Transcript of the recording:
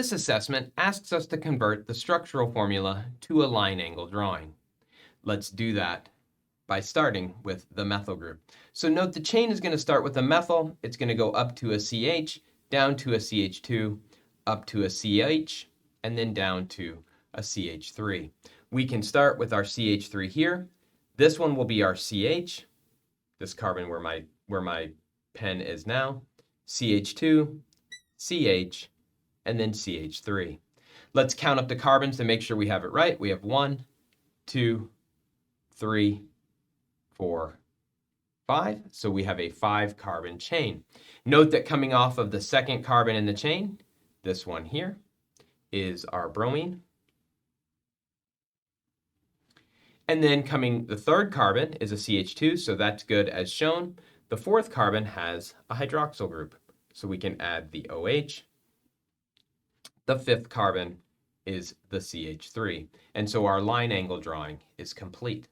this assessment asks us to convert the structural formula to a line angle drawing. Let's do that by starting with the methyl group. So note the chain is going to start with a methyl. It's going to go up to a CH, down to a CH2, up to a CH, and then down to a CH3. We can start with our CH3 here. This one will be our CH, this carbon where my pen is now, CH2, CH, and then CH3. Let's count up the carbons to make sure we have it right. We have 1, 2, 3, 4, 5. So we have a 5-carbon chain. Note that coming off of the second carbon in the chain, this one here, is our bromine. And then the third carbon is a CH2, so that's good as shown. The fourth carbon has a hydroxyl group, so we can add the OH. The fifth carbon is the CH3, and so our line angle drawing is complete.